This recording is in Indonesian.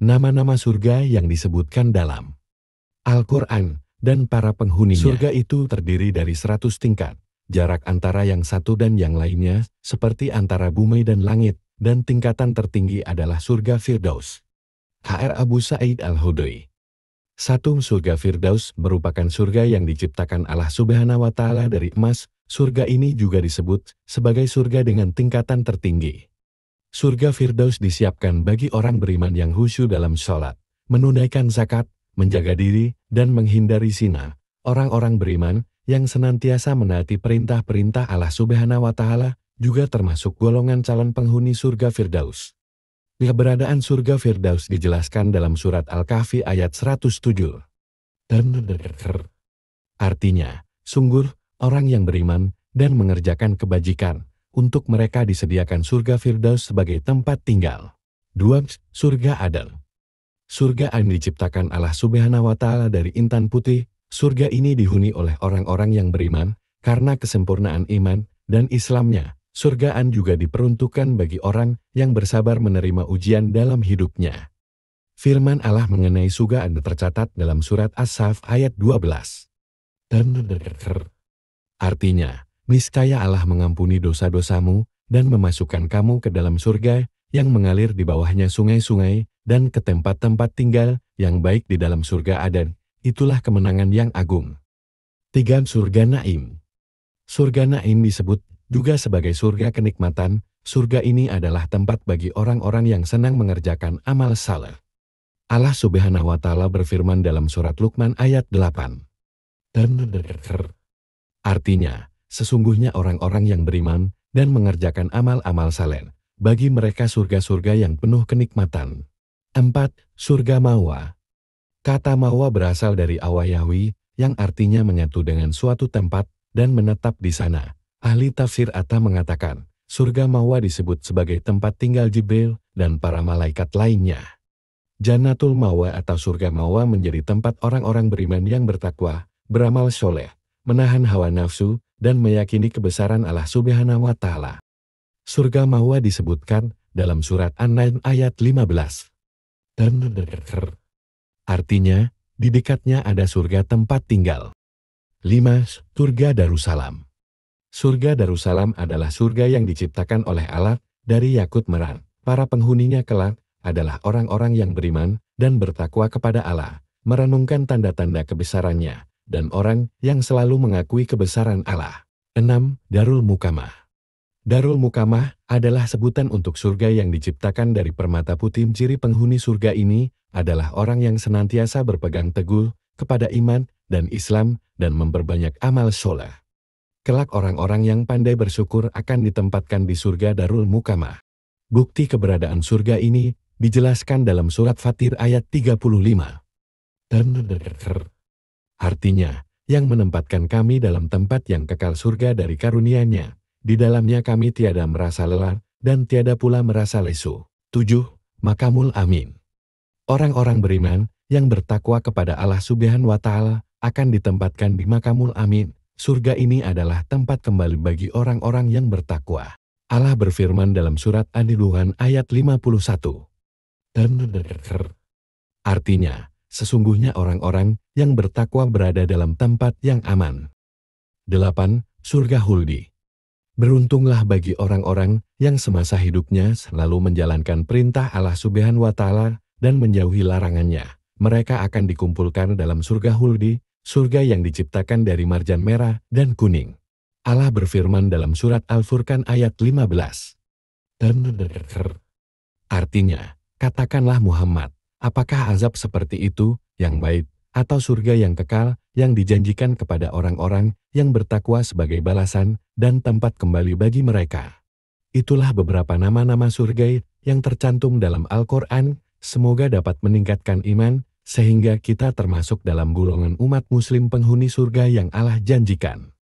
nama-nama surga yang disebutkan dalam Al-Quran dan para penghuninya. Surga itu terdiri dari 100 tingkat. Jarak antara yang satu dan yang lainnya seperti antara bumi dan langit, dan tingkatan tertinggi adalah surga Firdaus. H.R. Abu Sa'id Al-Khudri. Satu, surga Firdaus merupakan surga yang diciptakan Allah Subhanahu wa Ta'ala dari emas. Surga ini juga disebut sebagai surga dengan tingkatan tertinggi. Surga Firdaus disiapkan bagi orang beriman yang khusyuk dalam sholat, menunaikan zakat, menjaga diri, dan menghindari zina. Orang-orang beriman yang senantiasa menaati perintah-perintah Allah Subhanahu wa Ta'ala juga termasuk golongan calon penghuni surga Firdaus. Keberadaan surga Firdaus dijelaskan dalam surat Al-Kahfi ayat 107. Artinya, sungguh orang yang beriman dan mengerjakan kebajikan, untuk mereka disediakan surga Firdaus sebagai tempat tinggal. 2. Surga Aden. Surga Aden diciptakan Allah Subhanahu wa Ta'ala dari intan putih. Surga ini dihuni oleh orang-orang yang beriman karena kesempurnaan iman dan Islamnya. Surga Aden juga diperuntukkan bagi orang yang bersabar menerima ujian dalam hidupnya. Firman Allah mengenai surga Aden tercatat dalam surat As-Saff ayat 12. Artinya, niscaya Allah mengampuni dosa-dosamu dan memasukkan kamu ke dalam surga yang mengalir di bawahnya sungai-sungai dan ke tempat-tempat tinggal yang baik di dalam surga Aden. Itulah kemenangan yang agung. 3. Surga Naim. Surga Naim disebut juga sebagai surga kenikmatan. Surga ini adalah tempat bagi orang-orang yang senang mengerjakan amal saleh. Allah Subhanahu wa Ta'ala berfirman dalam surat Luqman ayat 8. Artinya, sesungguhnya orang-orang yang beriman dan mengerjakan amal-amal saleh, bagi mereka surga-surga yang penuh kenikmatan. 4. Surga Mawa. Kata Mawa berasal dari Awayawi, yang artinya menyatu dengan suatu tempat dan menetap di sana. Ahli tafsir Atta mengatakan, surga Mawa disebut sebagai tempat tinggal Jibril dan para malaikat lainnya. Jannatul Mawa atau surga Mawa menjadi tempat orang-orang beriman yang bertakwa, beramal soleh, menahan hawa nafsu, dan meyakini kebesaran Allah Subhanahu wa Ta'ala. Surga Mawa disebutkan dalam surat An-Nahl ayat 15. Artinya, di dekatnya ada surga tempat tinggal. 5. Surga Darussalam. Surga Darussalam adalah surga yang diciptakan oleh Allah dari yakut merah. Para penghuninya kelak adalah orang-orang yang beriman dan bertakwa kepada Allah, merenungkan tanda-tanda kebesarannya, dan orang yang selalu mengakui kebesaran Allah. 6. Darul Mukamah. Darul Mukamah adalah sebutan untuk surga yang diciptakan dari permata putih. Ciri penghuni surga ini adalah orang yang senantiasa berpegang teguh kepada iman dan Islam dan memperbanyak amal soleh. Kelak orang-orang yang pandai bersyukur akan ditempatkan di surga Darul Mukamah. Bukti keberadaan surga ini dijelaskan dalam surat Fatir ayat 35. Artinya, yang menempatkan kami dalam tempat yang kekal surga dari karunia-Nya. Di dalamnya kami tiada merasa lelah dan tiada pula merasa lesu. 7. Makamul Amin. Orang-orang beriman yang bertakwa kepada Allah Subhanahu wa Ta'ala akan ditempatkan di Makamul Amin. Surga ini adalah tempat kembali bagi orang-orang yang bertakwa. Allah berfirman dalam surat An-Nihluhan ayat 51. Artinya, sesungguhnya orang-orang yang bertakwa berada dalam tempat yang aman. 8. Surga Huldi. Beruntunglah bagi orang-orang yang semasa hidupnya selalu menjalankan perintah Allah Subhanahu wa Ta'ala dan menjauhi larangannya. Mereka akan dikumpulkan dalam surga Huldi, surga yang diciptakan dari marjan merah dan kuning. Allah berfirman dalam surat Al-Furqan ayat 15. Artinya, katakanlah Muhammad, apakah azab seperti itu yang baik, atau surga yang kekal yang dijanjikan kepada orang-orang yang bertakwa sebagai balasan dan tempat kembali bagi mereka? Itulah beberapa nama-nama surga yang tercantum dalam Al-Quran. Semoga dapat meningkatkan iman, sehingga kita termasuk dalam golongan umat muslim penghuni surga yang Allah janjikan.